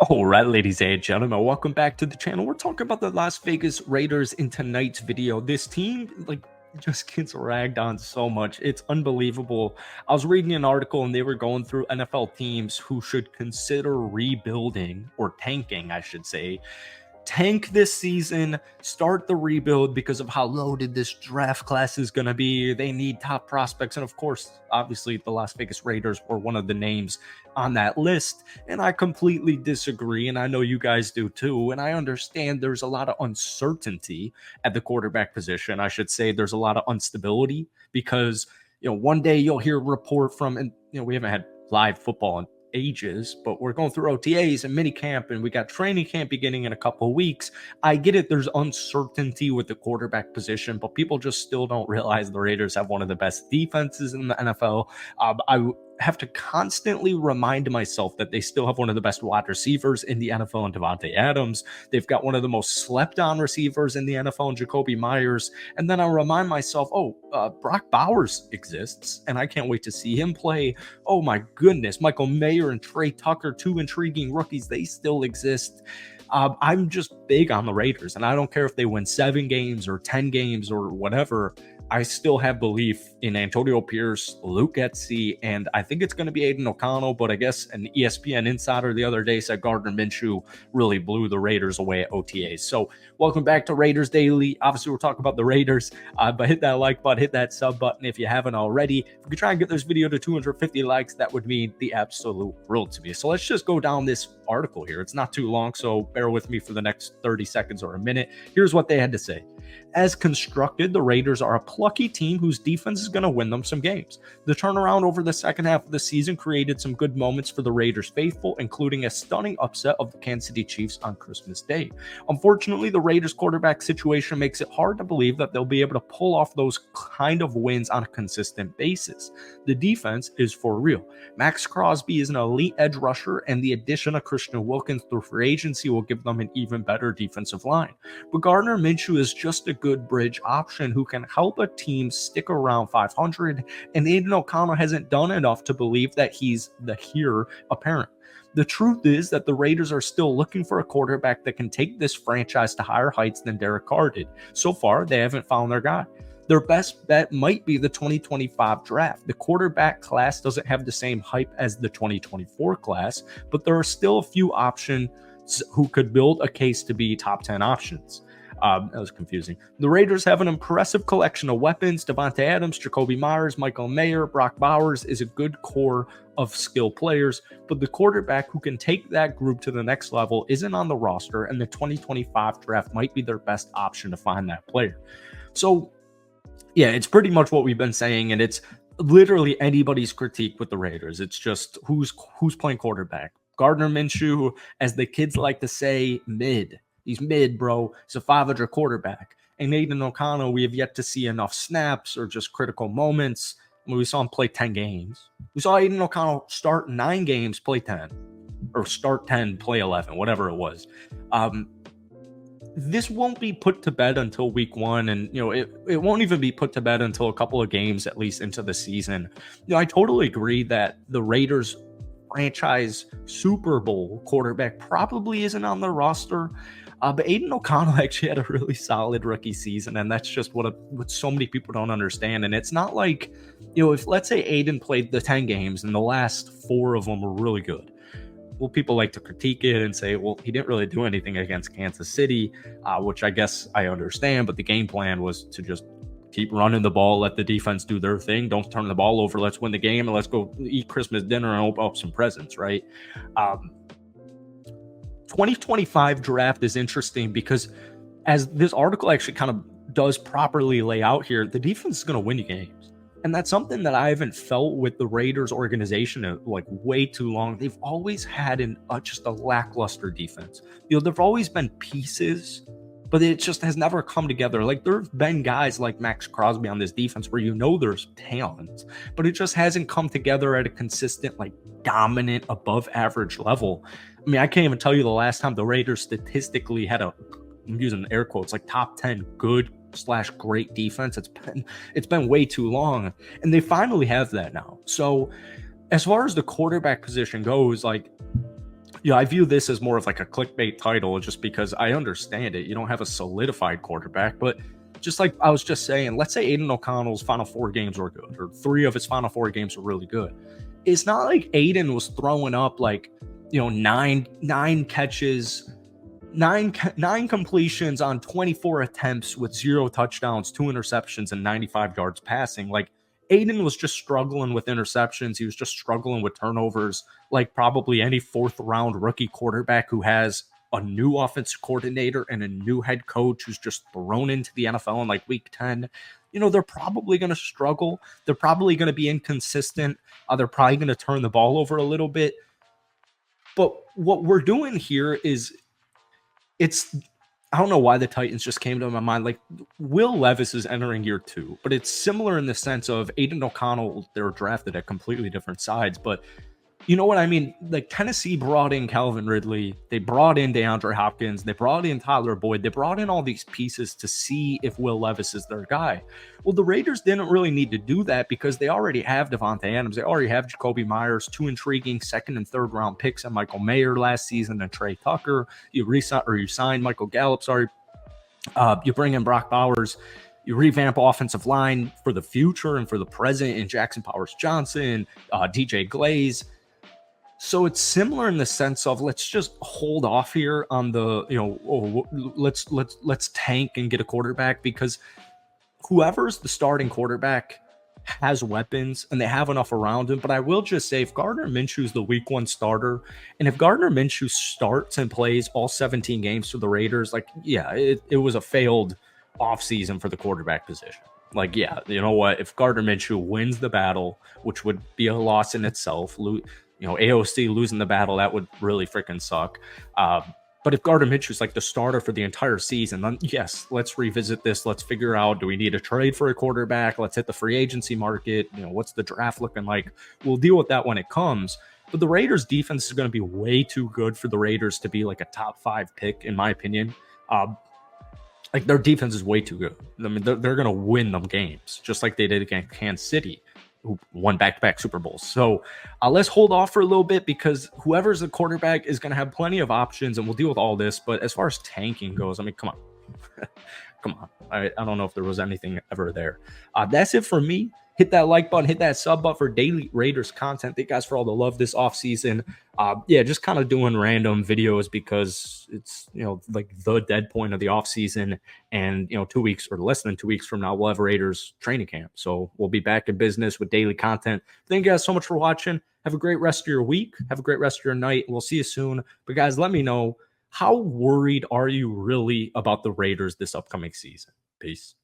All right, ladies and gentlemen, welcome back to the channel. We're talking about the Las Vegas Raiders in tonight's video. This team, just gets ragged on so much. It's unbelievable. I was reading an article and they were going through NFL teams who should consider rebuilding or tanking, I should say. Tank this season, start the rebuild because of how loaded this draft class is going to be. They need top prospects. And of course, obviously, the Las Vegas Raiders were one of the names on that list. And I completely disagree. And I know you guys do too. And I understand there's a lot of uncertainty at the quarterback position. I should say there's a lot of instability because, one day you'll hear a report from, and, we haven't had live football in ages, but we're going through OTAs and mini camp, and we got training camp beginning in a couple of weeks. I get it. There's uncertainty with the quarterback position, but people just still don't realize the Raiders have one of the best defenses in the NFL. I have to constantly remind myself that they still have one of the best wide receivers in the NFL in Davante Adams. They've got one of the most slept on receivers in the NFL in Jacoby Myers. And then I remind myself, Brock Bowers exists, and I can't wait to see him play. Oh my goodness, Michael Mayer and Trey Tucker, two intriguing rookies, they still exist. I'm just big on the Raiders, and I don't care if they win 7 games or 10 games or whatever. I still have belief in Antonio Pierce, Luke Getsy, and I think it's going to be Aiden O'Connell, but I guess an ESPN insider the other day said Gardner Minshew really blew the Raiders away at OTAs. So welcome back to Raiders Daily. Obviously, we're talking about the Raiders, but hit that like button, hit that sub button if you haven't already. If we could try and get this video to 250 likes, that would mean the absolute world to me. So let's just go down this article here. It's not too long, so bear with me for the next 30 seconds or a minute. Here's what they had to say. As constructed, the Raiders are a plucky team whose defense is going to win them some games. The turnaround over the second half of the season created some good moments for the Raiders faithful, including a stunning upset of the Kansas City Chiefs on Christmas Day. Unfortunately, the Raiders quarterback situation makes it hard to believe that they'll be able to pull off those kind of wins on a consistent basis. The defense is for real. Max Crosby is an elite edge rusher, and the addition of Christian Wilkins through free agency will give them an even better defensive line. But Gardner Minshew is just a good bridge option who can help a team stick around 500, and Aiden O'Connell hasn't done enough to believe that he's the heir apparent. The truth is that the Raiders are still looking for a quarterback that can take this franchise to higher heights than Derek Carr did. So far, they haven't found their guy. Their best bet might be the 2025 draft. The quarterback class doesn't have the same hype as the 2024 class, but there are still a few options who could build a case to be top 10 options. That was confusing. The Raiders have an impressive collection of weapons. Davante Adams, Jacoby Myers, Michael Mayer, Brock Bowers is a good core of skill players, but the quarterback who can take that group to the next level isn't on the roster, and the 2025 draft might be their best option to find that player. So, yeah, it's pretty much what we've been saying, and it's literally anybody's critique with the Raiders. It's just who's playing quarterback. Gardner Minshew, as the kids like to say, mid. He's mid, bro. He's a 500 quarterback. And Aiden O'Connell, we have yet to see enough snaps or just critical moments. We saw him play 10 games. We saw Aiden O'Connell start 9 games, play 10. Or start 10, play 11, whatever it was. This won't be put to bed until week 1. And, it won't even be put to bed until a couple of games, at least into the season. I totally agree that the Raiders franchise Super Bowl quarterback probably isn't on the roster. But Aiden O'Connell actually had a really solid rookie season, and that's just what so many people don't understand. And it's not like, if let's say Aiden played the 10 games and the last 4 of them were really good. Well, people like to critique it and say, well, he didn't really do anything against Kansas City, which I guess I understand, but the game plan was to just keep running the ball, let the defense do their thing, don't turn the ball over, let's win the game, and let's go eat Christmas dinner and open up some presents, right? 2025 draft is interesting because, as this article actually kind of does properly lay out here, the defense is going to win you games. And that's something that I haven't felt with the Raiders organization in way too long. They've always had just a lackluster defense. There've always been pieces, but it just has never come together. There have been guys like Max Crosby on this defense where there's talent, but it just hasn't come together at a consistent, dominant, above average level. I mean, I can't even tell you the last time the Raiders statistically had I'm using air quotes, top 10 good/great defense. It's been way too long, and they finally have that now. So as far as the quarterback position goes, Yeah, I view this as more of like a clickbait title just because I understand it. You don't have a solidified quarterback, but just like I was just saying, let's say Aiden O'Connell's final 4 games were good, or 3 of his final 4 games were really good. It's not like Aiden was throwing up like, nine catches, nine completions on 24 attempts with 0 touchdowns, 2 interceptions, and 95 yards passing. Like Aiden was just struggling with interceptions. He was just struggling with turnovers, like probably any fourth round rookie quarterback who has a new offensive coordinator and a new head coach who's just thrown into the NFL in like week 10. They're probably going to struggle. They're probably going to be inconsistent. They're probably going to turn the ball over a little bit. But what we're doing here is it's I don't know why the Titans just came to my mind. Like Will Levis is entering year 2, but it's similar in the sense of Aiden O'Connell. They were drafted at completely different sides, but you know what I mean? Like Tennessee brought in Calvin Ridley, they brought in DeAndre Hopkins, they brought in Tyler Boyd, they brought in all these pieces to see if Will Levis is their guy. Well, the Raiders didn't really need to do that because they already have Devontae Adams, they already have Jacoby Myers, 2 intriguing second and third round picks, and Michael Mayer last season, and Trey Tucker. You signed Michael Gallup. Sorry, you bring in Brock Bowers. You revamp offensive line for the future and for the present in Jackson Powers Johnson, DJ Glaze. So it's similar in the sense of let's just hold off here on the let's tank and get a quarterback, because whoever's the starting quarterback has weapons and they have enough around him. But I will just say, if Gardner Minshew's the week 1 starter, and if Gardner Minshew starts and plays all 17 games for the Raiders, like, yeah, it was a failed offseason for the quarterback position. Like, yeah, you know what? If Gardner Minshew wins the battle, which would be a loss in itself, AOC losing the battle, that would really freaking suck. But if Gardner Minshew's like the starter for the entire season, then yes, let's revisit this. Let's figure out, do we need a trade for a quarterback? Let's hit the free agency market. What's the draft looking like? We'll deal with that when it comes. But the Raiders defense is going to be way too good for the Raiders to be like a top 5 pick, in my opinion. Like their defense is way too good. I mean, they're going to win them games, just like they did against Kansas City, who won back-to-back Super Bowls. So let's hold off for a little bit, because whoever's the quarterback is going to have plenty of options, and we'll deal with all this. But as far as tanking goes, I mean, come on. Come on. I don't know if there was anything ever there. That's it for me. Hit that like button, hit that sub button for daily Raiders content. Thank you guys for all the love this offseason. Just kind of doing random videos because it's, like the dead point of the offseason. And, 2 weeks or less than 2 weeks from now, we'll have Raiders training camp. So we'll be back in business with daily content. Thank you guys so much for watching. Have a great rest of your week. Have a great rest of your night. We'll see you soon. But guys, let me know, how worried are you really about the Raiders this upcoming season? Peace.